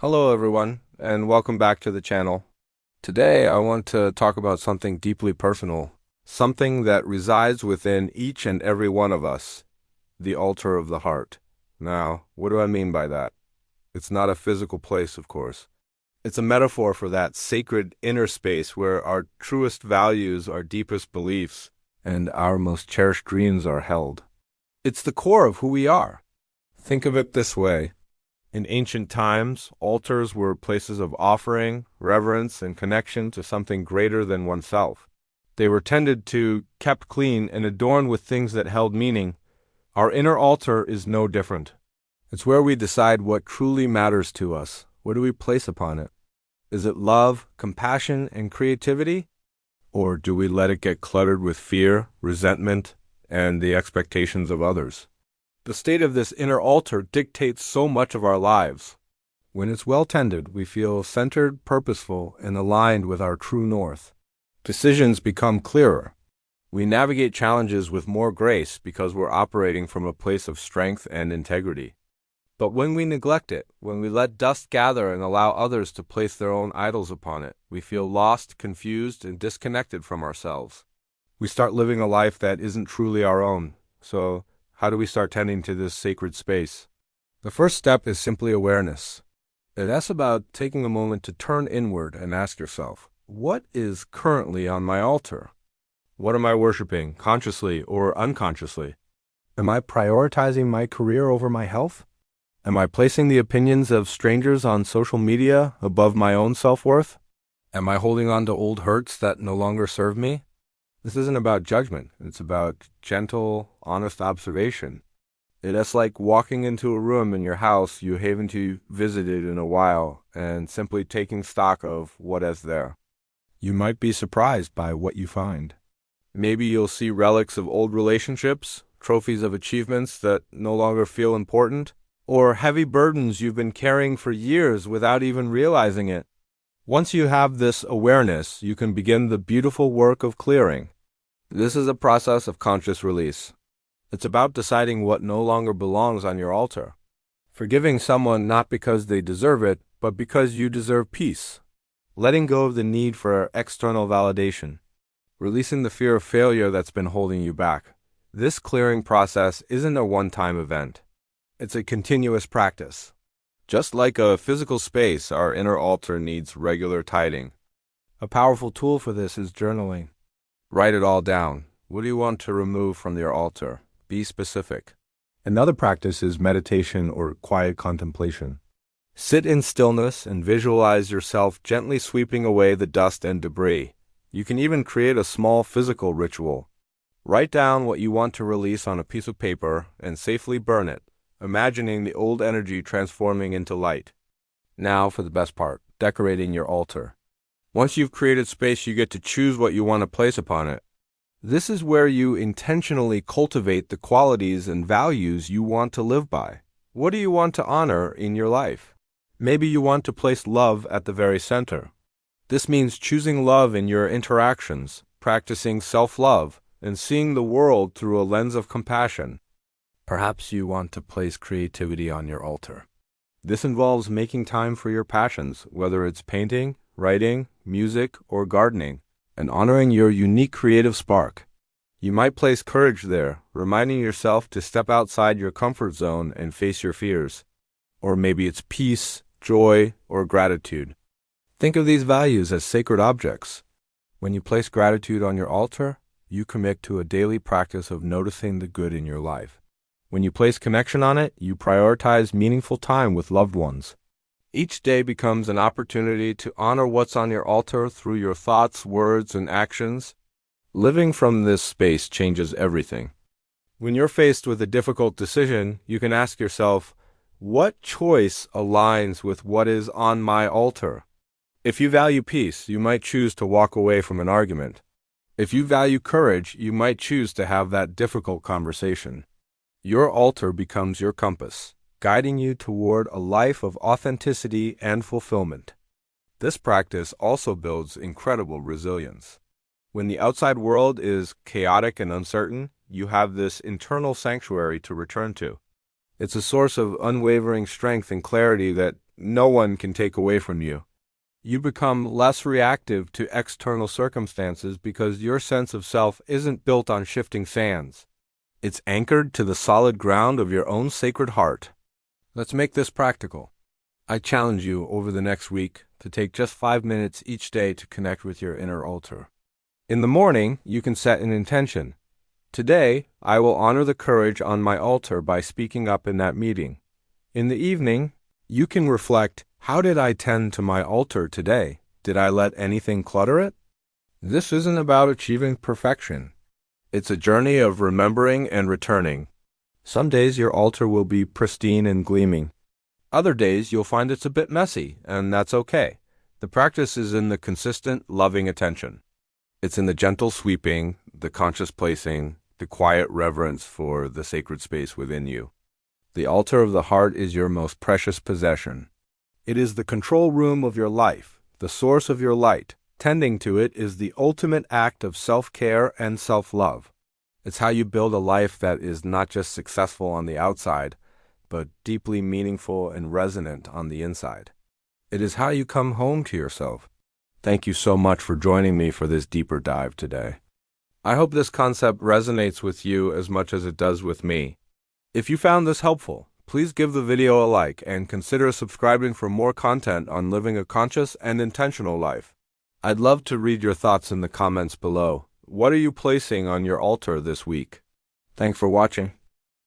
Hello everyone, and welcome back to the channel. Today I want to talk about something deeply personal, something that resides within each and every one of us, the altar of the heart. Now, what do I mean by that? It's not a physical place, of course. It's a metaphor for that sacred inner space where our truest values, our deepest beliefs, and our most cherished dreams are held. It's the core of who we are. Think of it this way. In ancient times, altars were places of offering, reverence, and connection to something greater than oneself. They were tended to, kept clean, and adorned with things that held meaning. Our inner altar is no different. It's where we decide what truly matters to us. What do we place upon it? Is it love, compassion, and creativity? Or do we let it get cluttered with fear, resentment, and the expectations of others? The state of this inner altar dictates so much of our lives. When it's well tended, we feel centered, purposeful, and aligned with our true north. Decisions become clearer. We navigate challenges with more grace because we're operating from a place of strength and integrity. But when we neglect it, when we let dust gather and allow others to place their own idols upon it, we feel lost, confused, and disconnected from ourselves. We start living a life that isn't truly our own. So, how do we start tending to this sacred space? The first step is simply awareness. That's about taking a moment to turn inward and ask yourself, what is currently on my altar? What am I worshiping, consciously or unconsciously? Am I prioritizing my career over my health? Am I placing the opinions of strangers on social media above my own self-worth? Am I holding on to old hurts that no longer serve me? This isn't about judgment. It's about gentle, honest observation. It's like walking into a room in your house you haven't visited in a while and simply taking stock of what is there. You might be surprised by what you find. Maybe you'll see relics of old relationships, trophies of achievements that no longer feel important, or heavy burdens you've been carrying for years without even realizing it. Once you have this awareness, you can begin the beautiful work of clearing. This is a process of conscious release. It's about deciding what no longer belongs on your altar. Forgiving someone not because they deserve it, but because you deserve peace. Letting go of the need for external validation. Releasing the fear of failure that's been holding you back. This clearing process isn't a one-time event. It's a continuous practice. Just like a physical space, our inner altar needs regular tidying. A powerful tool for this is journaling. Write it all down. What do you want to remove from your altar? Be specific. Another practice is meditation or quiet contemplation. Sit in stillness and visualize yourself gently sweeping away the dust and debris. You can even create a small physical ritual. Write down what you want to release on a piece of paper and safely burn it, imagining the old energy transforming into light. Now for the best part, decorating your altar. Once you've created space, you get to choose what you want to place upon it. This is where you intentionally cultivate the qualities and values you want to live by. What do you want to honor in your life? Maybe you want to place love at the very center. This means choosing love in your interactions, practicing self-love, and seeing the world through a lens of compassion. Perhaps you want to place creativity on your altar. This involves making time for your passions, whether it's painting, writing, music, or gardening, and honoring your unique creative spark. You might place courage there, reminding yourself to step outside your comfort zone and face your fears. Or maybe it's peace, joy, or gratitude. Think of these values as sacred objects. When you place gratitude on your altar, you commit to a daily practice of noticing the good in your life. When you place connection on it, you prioritize meaningful time with loved ones. Each day becomes an opportunity to honor what's on your altar through your thoughts, words, and actions. Living from this space changes everything. When you're faced with a difficult decision, you can ask yourself, what choice aligns with what is on my altar? If you value peace, you might choose to walk away from an argument. If you value courage, you might choose to have that difficult conversation. Your altar becomes your compass, guiding you toward a life of authenticity and fulfillment. This practice also builds incredible resilience. When the outside world is chaotic and uncertain, you have this internal sanctuary to return to. It's a source of unwavering strength and clarity that no one can take away from you. You become less reactive to external circumstances because your sense of self isn't built on shifting sands. It's anchored to the solid ground of your own sacred heart. Let's make this practical. I challenge you over the next week to take just 5 minutes each day to connect with your inner altar. In the morning, you can set an intention. Today, I will honor the courage on my altar by speaking up in that meeting. In the evening, you can reflect, how did I tend to my altar today? Did I let anything clutter it? This isn't about achieving perfection. It's a journey of remembering and returning. Some days your altar will be pristine and gleaming. Other days you'll find it's a bit messy, and that's okay. The practice is in the consistent, loving attention. It's in the gentle sweeping, the conscious placing, the quiet reverence for the sacred space within you. The altar of the heart is your most precious possession. It is the control room of your life, the source of your light. Tending to it is the ultimate act of self-care and self-love. It's how you build a life that is not just successful on the outside, but deeply meaningful and resonant on the inside. It is how you come home to yourself. Thank you so much for joining me for this deeper dive today. I hope this concept resonates with you as much as it does with me. If you found this helpful, please give the video a like and consider subscribing for more content on living a conscious and intentional life. I'd love to read your thoughts in the comments below. What are you placing on your altar this week? Thanks for watching.